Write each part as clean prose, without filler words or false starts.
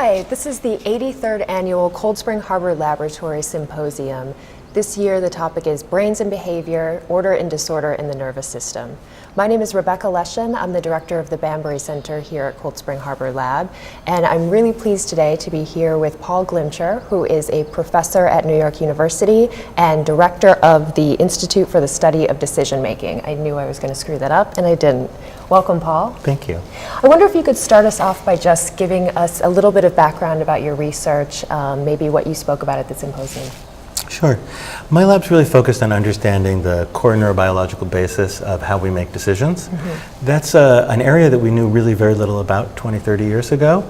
Hi, this is the 83rd Annual Cold Spring Harbor Laboratory Symposium. This year the topic is Brains and Behavior, Order and Disorder in the Nervous System. My name is Rebecca Leshan. I'm the director of the Banbury Center here at Cold Spring Harbor Lab, and I'm really pleased today to be here with Paul Glimcher, who is a professor at New York University and director of the Institute for the Study of Decision Making. I knew I was going to screw that up, and I didn't. Welcome, Paul. Thank you. I wonder if you could start us off by just giving us a little bit of background about your research, maybe what you spoke about at the symposium. Sure. My lab's really focused on understanding the core neurobiological basis of how we make decisions. That's an area that we knew really very little about 20, 30 years ago.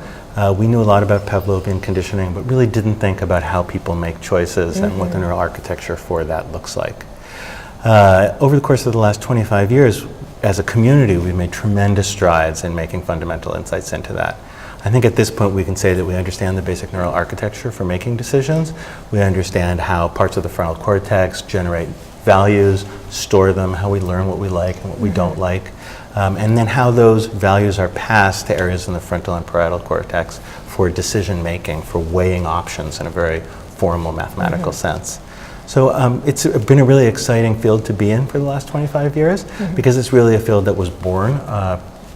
We knew a lot about Pavlovian conditioning, but really didn't think about how people make choices and what the neural architecture for that looks like. Over the course of the last 25 years, as a community, we've made tremendous strides in making fundamental insights into that. I think at this point we can say that we understand the basic neural architecture for making decisions. We understand how parts of the frontal cortex generate values, store them, how we learn what we like and what we don't like, and then how those values are passed to areas in the frontal and parietal cortex for decision making, for weighing options in a very formal mathematical sense. So it's been a really exciting field to be in for the last 25 years because it's really a field that was born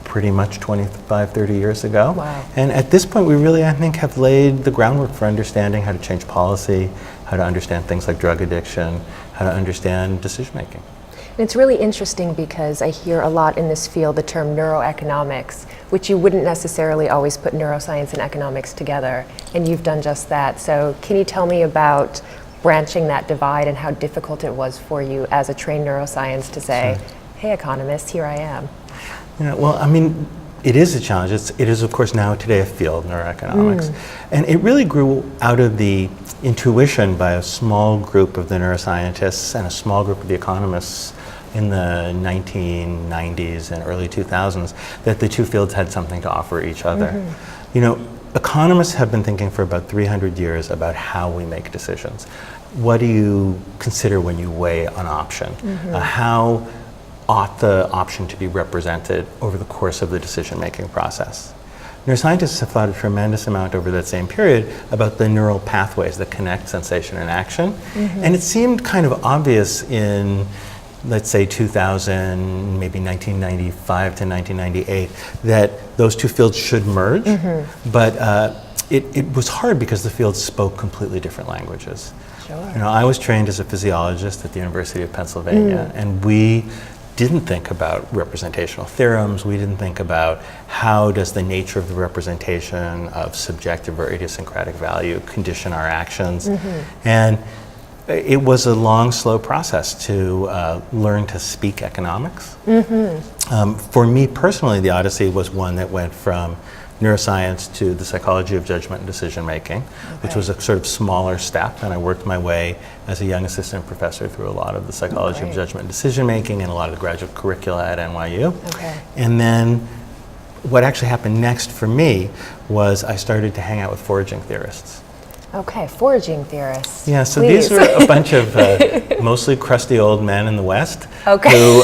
pretty much 25, 30 years ago. Wow. And at this point we really, I think, have laid the groundwork for understanding how to change policy, how to understand things like drug addiction, how to understand decision making. And it's really interesting because I hear a lot in this field the term neuroeconomics, which you wouldn't necessarily always put neuroscience and economics together, and you've done just that. So can you tell me about branching that divide and how difficult it was for you as a trained neuroscience to say, hey economists, here I am? Yeah, well, I mean, it is a challenge. It is, of course, now today a field, neuroeconomics. And it really grew out of the intuition by a small group of the neuroscientists and a small group of the economists in the 1990s and early 2000s that the two fields had something to offer each other. You know, economists have been thinking for about 300 years about how we make decisions. What do you consider when you weigh an option? How ought the option to be represented over the course of the decision-making process? Neuroscientists have thought a tremendous amount over that same period about the neural pathways that connect sensation and action. And it seemed kind of obvious in, let's say, 2000, maybe 1995 to 1998, that those two fields should merge. But it was hard because the fields spoke completely different languages. Sure. You know, I was trained as a physiologist at the University of Pennsylvania, and we didn't think about representational theorems. We didn't think about how does the nature of the representation of subjective or idiosyncratic value condition our actions. And it was a long, slow process to learn to speak economics. For me personally, the odyssey was one that went from neuroscience to the psychology of judgment and decision making, which was a sort of smaller step, and I worked my way as a young assistant professor through a lot of the psychology of judgment and decision making and a lot of the graduate curricula at NYU. And then what actually happened next for me was I started to hang out with foraging theorists. Foraging theorists. Yeah, so Please. these were a bunch of mostly crusty old men in the West who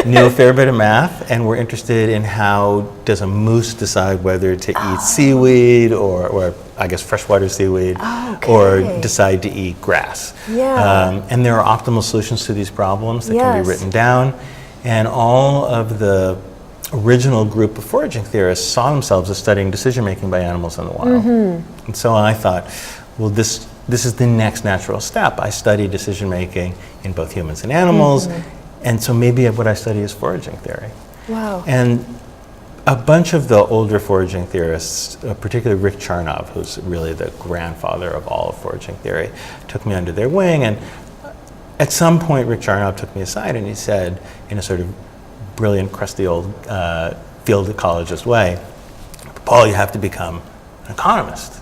knew a fair bit of math and were interested in how does a moose decide whether to eat seaweed or I guess freshwater seaweed or decide to eat grass. And there are optimal solutions to these problems that can be written down, and all of the original group of foraging theorists saw themselves as studying decision making by animals in the wild. And so I thought, well, this is the next natural step. I study decision making in both humans and animals, and so maybe what I study is foraging theory. Wow. And a bunch of the older foraging theorists, particularly Rick Charnov, who's really the grandfather of all of foraging theory, took me under their wing. And at some point, Rick Charnov took me aside and he said, in a sort of brilliant, crusty old field ecologist way, Paul, you have to become an economist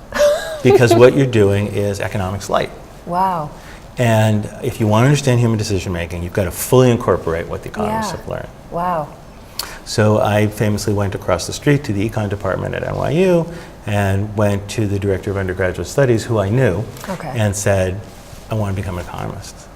because what you're doing is economics light. Wow. And if you want to understand human decision making, you've got to fully incorporate what the economists have learned. Wow. So I famously went across the street to the econ department at NYU and went to the director of undergraduate studies, who I knew, and said, I want to become an economist.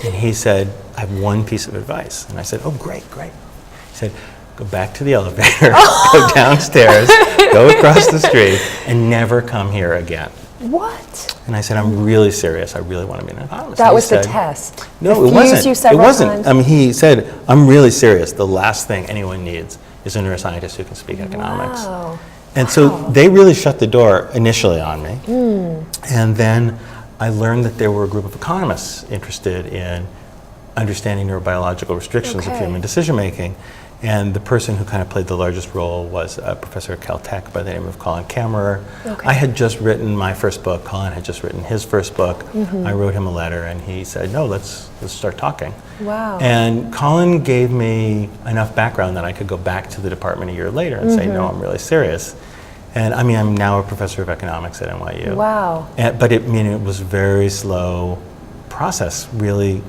And he said, I have one piece of advice. And I said, oh, great. He said, go back to the elevator, go downstairs, go across the street, and never come here again. What? And I said, I'm really serious. I really want to be an economist. That was the test. No, it Refused wasn't. You several it wasn't. times? I mean, he said, I'm really serious. The last thing anyone needs is a neuroscientist who can speak economics. Wow. And so they really shut the door initially on me. And then I learned that there were a group of economists interested in understanding neurobiological restrictions of human decision making. And the person who kind of played the largest role was a professor at Caltech by the name of Colin Kammerer. I had just written my first book. Colin had just written his first book. I wrote him a letter, and he said, no, let's start talking. Wow. And Colin gave me enough background that I could go back to the department a year later and say, no, I'm really serious. And I mean, I'm now a professor of economics at NYU. Wow. But it was a very slow process, really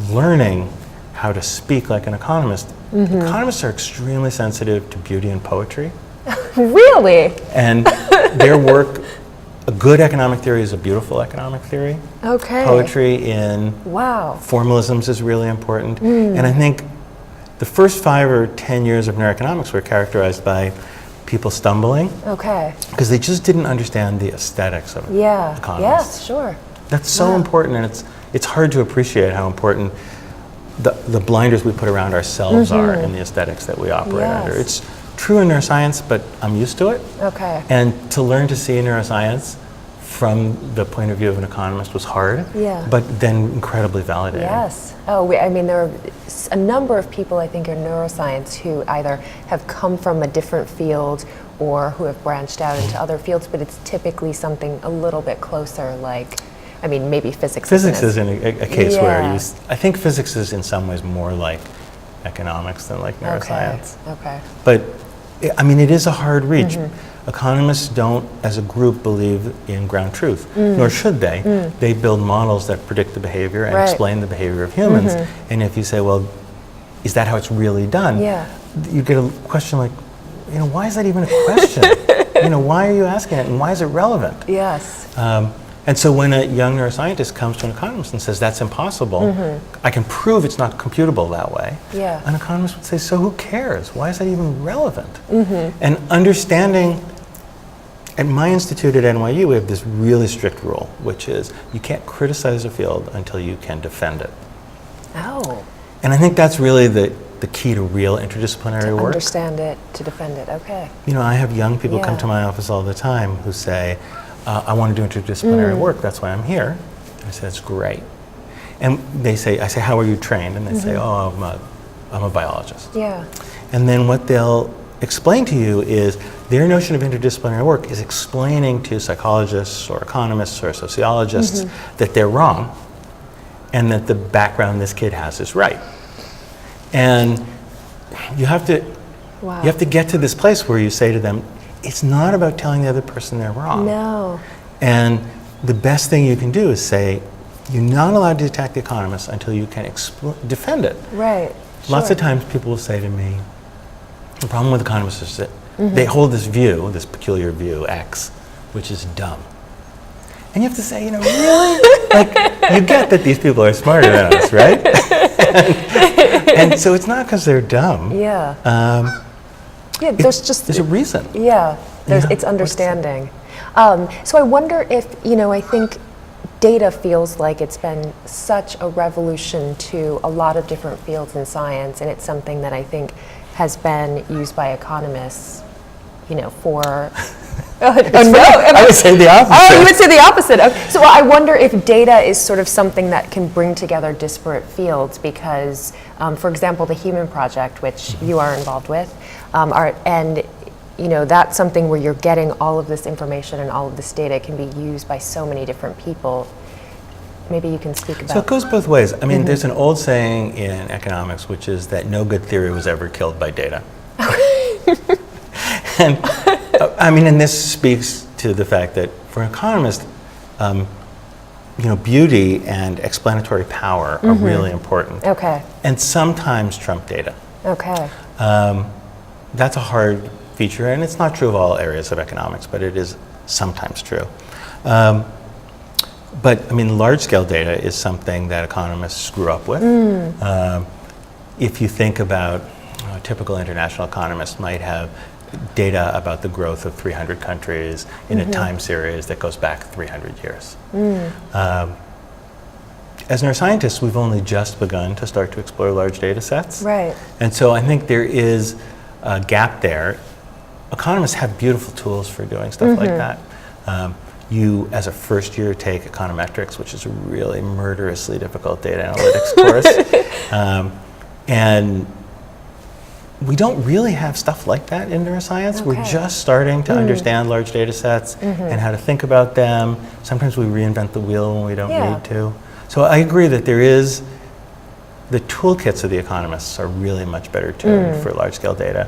learning how to speak like an economist. Economists are extremely sensitive to beauty and poetry. Really? And their work, a good economic theory is a beautiful economic theory. Okay. Poetry in formalisms is really important. And I think the first 5 or 10 years of neuroeconomics were characterized by people stumbling. Okay. Because they just didn't understand the aesthetics of economists. Yes, sure. That's so important, and it's hard to appreciate how important the blinders we put around ourselves are in the aesthetics that we operate under. It's true in neuroscience, but I'm used to it. Okay. And to learn to see neuroscience from the point of view of an economist was hard, but then incredibly validating. Yes. Oh, I mean, there are a number of people, I think, in neuroscience who either have come from a different field or who have branched out into other fields, but it's typically something a little bit closer, like, I mean, maybe physics. Physics is in a case where I think physics is in some ways more like economics than like neuroscience. Okay. But I mean, it is a hard reach. Economists don't, as a group, believe in ground truth, nor should they. They build models that predict the behavior and explain the behavior of humans. And if you say, well, is that how it's really done? You get a question like, why is that even a question? Why are you asking it, and why is it relevant? Yes. And so when a young neuroscientist comes to an economist and says, that's impossible, I can prove it's not computable that way, an economist would say, so who cares? Why is that even relevant? And understanding, at my institute at NYU, we have this really strict rule, which is you can't criticize a field until you can defend it. Oh. And I think that's really the key to real interdisciplinary work. Understand it, to defend it, okay. I have young people come to my office all the time who say, I want to do interdisciplinary work, that's why I'm here. And I say, that's great. And I say, how are you trained? And they say, oh, I'm a biologist. Yeah. And then what they'll explain to you is their notion of interdisciplinary work is explaining to psychologists or economists or sociologists that they're wrong and that the background this kid has is right. And you have to get to this place where you say to them, it's not about telling the other person they're wrong. No. And the best thing you can do is say, you're not allowed to attack the economists until you can defend it. Right. Lots of times people will say to me, the problem with economists is that they hold this view, this peculiar view, X, which is dumb. And you have to say, really? Like, you get that these people are smarter than us, right? and so it's not because they're dumb. Yeah. There's a reason. Yeah, it's understanding. So I wonder if, I think data feels like it's been such a revolution to a lot of different fields in science, and it's something that I think has been used by economists, for... I would say the opposite. Oh, you would say the opposite. Okay. So I wonder if data is sort of something that can bring together disparate fields because, for example, the Human Project, which you are involved with, that's something where you're getting all of this information and all of this data can be used by so many different people. Maybe you can speak about. So it goes both ways. I mean, there's an old saying in economics, which is that no good theory was ever killed by data. And and this speaks to the fact that for an economist, beauty and explanatory power are really important. Okay. And sometimes trump data. Okay. That's a hard feature, and it's not true of all areas of economics, but it is sometimes true. But large-scale data is something that economists grew up with. If you think about a typical international economist might have data about the growth of 300 countries in a time series that goes back 300 years. As neuroscientists, we've only just begun to start to explore large data sets. Right. And so I think there is a gap there. Economists have beautiful tools for doing stuff like that. You, as a first year, take econometrics, which is a really murderously difficult data analytics course. And we don't really have stuff like that in neuroscience. Okay. We're just starting to understand large data sets and how to think about them. Sometimes we reinvent the wheel when we don't need to. So I agree that there is, the toolkits of the economists are really much better tuned for large scale data.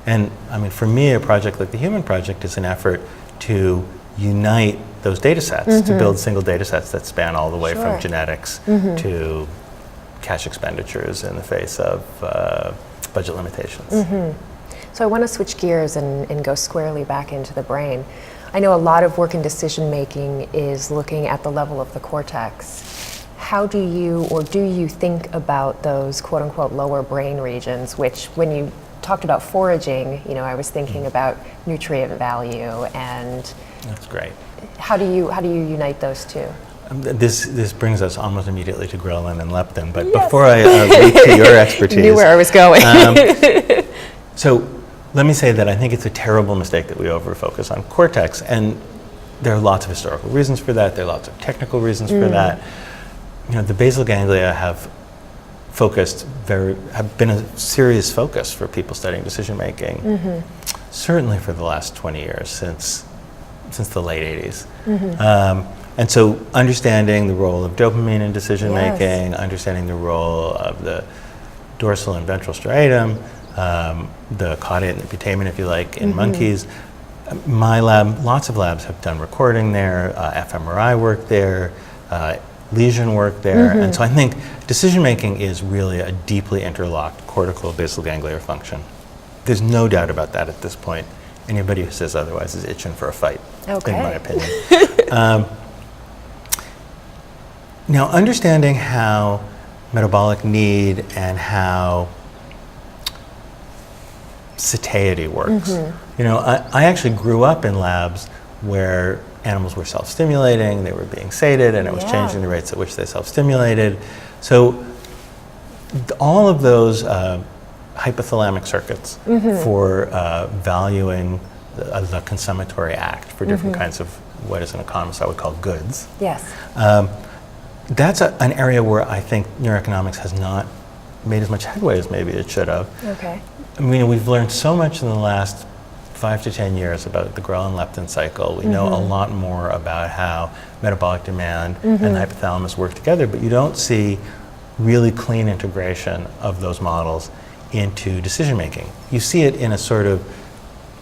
And I mean, for me, a project like the Human Project is an effort to unite those data sets, to build single data sets that span all the way from genetics to cash expenditures in the face of budget limitations. So I want to switch gears and go squarely back into the brain. I know a lot of work in decision making is looking at the level of the cortex. How do you think about those quote unquote lower brain regions, which when you talked about foraging, you know, I was thinking about nutrient value and that's great. How do you unite those two? This brings us almost immediately to ghrelin and leptin, but before I leap to your expertise. You knew where I was going. So let me say that I think it's a terrible mistake that we overfocus on cortex, and there are lots of historical reasons for that. There are lots of technical reasons for that. You know, the basal ganglia have been a serious focus for people studying decision making, certainly for the last 20 years, since the late 80s. And so understanding the role of dopamine in decision making, understanding the role of the dorsal and ventral striatum, the caudate and the putamen, if you like, in monkeys. My lab, lots of labs have done recording there, fMRI work there, lesion work there. And so I think decision making is really a deeply interlocked cortical basal ganglia function. There's no doubt about that at this point. Anybody who says otherwise is itching for a fight, in my opinion. Now, understanding how metabolic need and how satiety works. You know, I actually grew up in labs where animals were self-stimulating, they were being sated, and it was changing the rates at which they self-stimulated. So all of those hypothalamic circuits for valuing the consummatory act for different kinds of what as an economist I would call goods. Yes. That's an area where I think neuroeconomics has not made as much headway as maybe it should have. Okay. I mean, we've learned so much in the last 5 to 10 years about the ghrelin-leptin cycle. We know a lot more about how metabolic demand and the hypothalamus work together, but you don't see really clean integration of those models into decision making. You see it in a sort of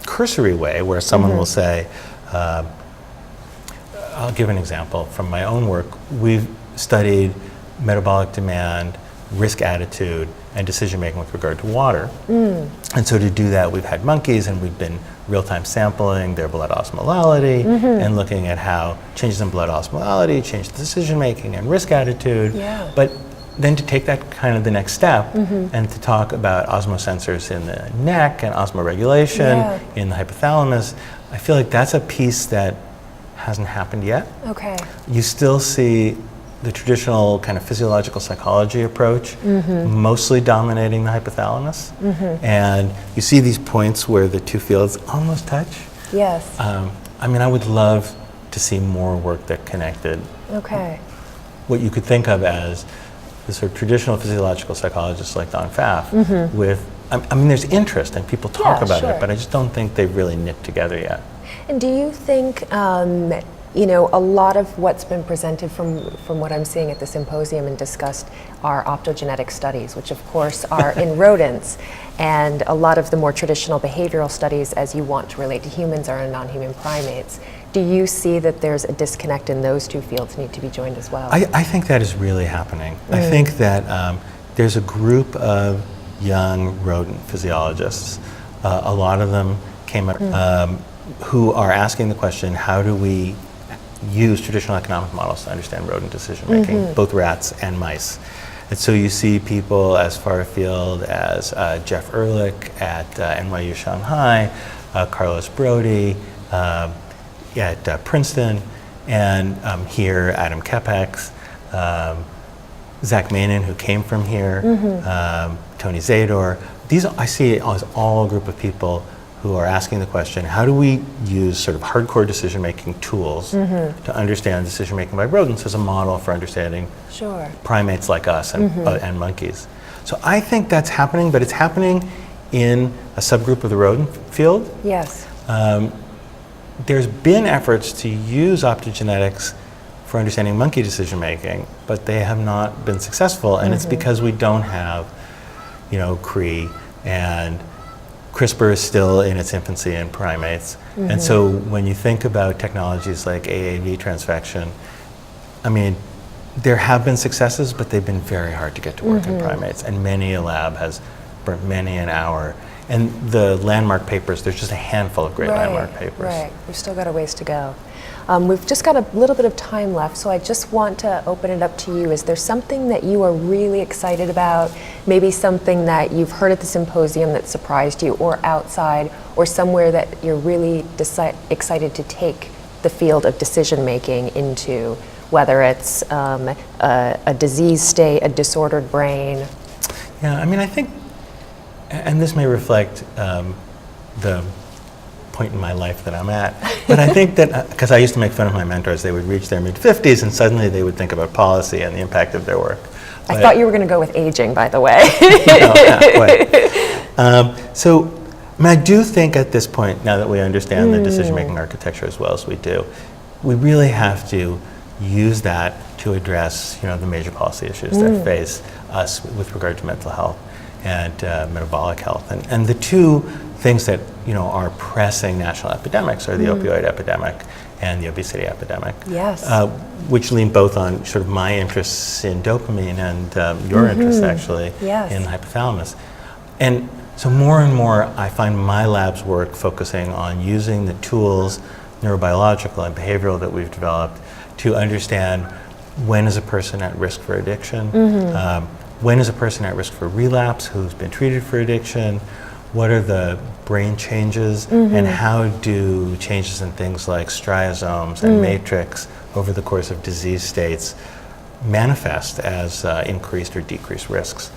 cursory way where someone will say, I'll give an example from my own work. We've studied metabolic demand, risk attitude, and decision making with regard to water. And so to do that, we've had monkeys and we've been real-time sampling their blood osmolality and looking at how changes in blood osmolality change decision making and risk attitude. But then to take that kind of the next step and to talk about osmosensors in the neck and osmoregulation in the hypothalamus, I feel like that's a piece that hasn't happened yet. Okay. You still see the traditional kind of physiological psychology approach mostly dominating the hypothalamus. And you see these points where the two fields almost touch. Yes. I mean, I would love to see more work that connected what you could think of as the sort of traditional physiological psychologists like Don Pfaff with, I mean, there's interest and people talk about it, but I just don't think they've really knit together yet. And do you think, you know, a lot of what's been presented from what I'm seeing at the symposium and discussed are optogenetic studies, which of course are in rodents, and a lot of the more traditional behavioral studies, as you want to relate to humans, are in non-human primates. Do you see that there's a disconnect in those two fields need to be joined as well? I think that is really happening. I think that there's a group of young rodent physiologists, a lot of them came up, who are asking the question, how do we use traditional economic models to understand rodent decision making, both rats and mice? And so you see people as far afield as Jeff Ehrlich at NYU Shanghai, Carlos Brody at Princeton, and here Adam Kepex, Zach Manin, who came from here, Tony Zador. These I see as all a group of people who are asking the question, how do we use sort of hardcore decision-making tools to understand decision-making by rodents as a model for understanding primates like us and monkeys? So I think that's happening, but it's happening in a subgroup of the rodent field. Yes. There's been efforts to use optogenetics for understanding monkey decision-making, but they have not been successful, and it's because we don't have, Cree, and CRISPR is still in its infancy in primates. And so when you think about technologies like AAV transfection, I mean, there have been successes, but they've been very hard to get to work in primates, and many a lab has burnt many an hour. And the landmark papers, there's just a handful of great landmark papers. Right, we've still got a ways to go. We've just got a little bit of time left, so I just want to open it up to you. Is there something that you are really excited about? Maybe something that you've heard at the symposium that surprised you, or outside, or somewhere that you're really excited to take the field of decision making into, whether it's a disease state, a disordered brain? Yeah, I mean, I think, and this may reflect the point in my life that I'm at, but I think that, because I used to make fun of my mentors, they would reach their mid-50s and suddenly they would think about policy and the impact of their work. I thought you were going to go with aging, by the way. No, not quite. So, I mean, I do think at this point, now that we understand the decision-making architecture as well as we do, we really have to use that to address, the major policy issues that face us with regard to mental health and metabolic health. And the two things that are pressing national epidemics are the opioid epidemic and the obesity epidemic. Yes. Which lean both on sort of my interests in dopamine and your interests actually in the hypothalamus. And so more and more I find my lab's work focusing on using the tools, neurobiological and behavioral, that we've developed to understand when is a person at risk for addiction, when is a person at risk for relapse who's been treated for addiction, what are the brain changes, and how do changes in things like striosomes and matrix over the course of disease states manifest as increased or decreased risks.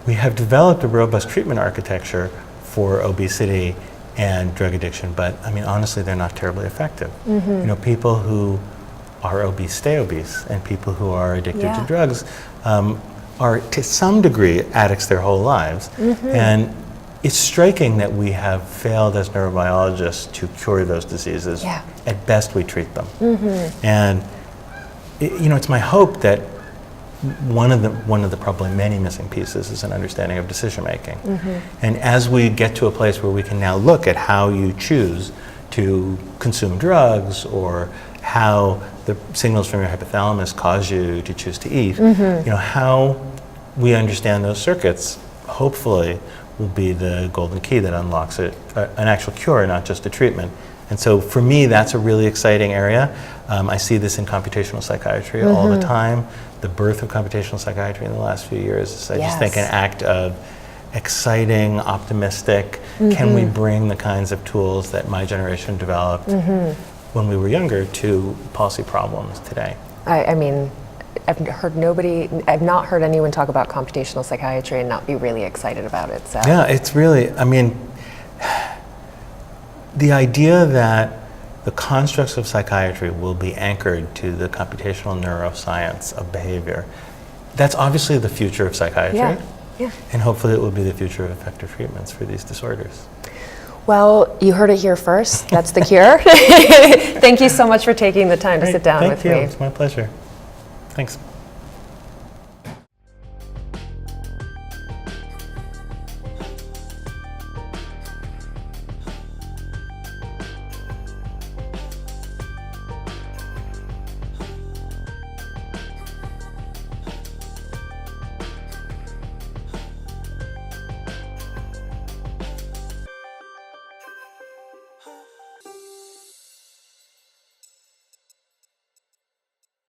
We have developed a robust treatment architecture for obesity and drug addiction, but I mean, honestly, they're not terribly effective. People who are obese stay obese, and people who are addicted to drugs are to some degree addicts their whole lives. And it's striking that we have failed as neurobiologists to cure those diseases. At best, we treat them. And it's my hope that one of the probably many missing pieces is an understanding of decision making. And as we get to a place where we can now look at how you choose to consume drugs, or how the signals from your hypothalamus cause you to choose to eat, how we understand those circuits, hopefully, will be the golden key that unlocks an actual cure, not just a treatment. And so for me, that's a really exciting area. I see this in computational psychiatry all the time. The birth of computational psychiatry in the last few years is, I just think, an act of exciting, optimistic, can we bring the kinds of tools that my generation developed when we were younger to policy problems today? I mean, I've not heard anyone talk about computational psychiatry and not be really excited about it. So. Yeah, it's really, I mean, the idea that the constructs of psychiatry will be anchored to the computational neuroscience of behavior, that's obviously the future of psychiatry. And hopefully it will be the future of effective treatments for these disorders. Well, you heard it here first. That's the cure. Thank you so much for taking the time to sit down with me. Thank you. It's my pleasure. Thanks.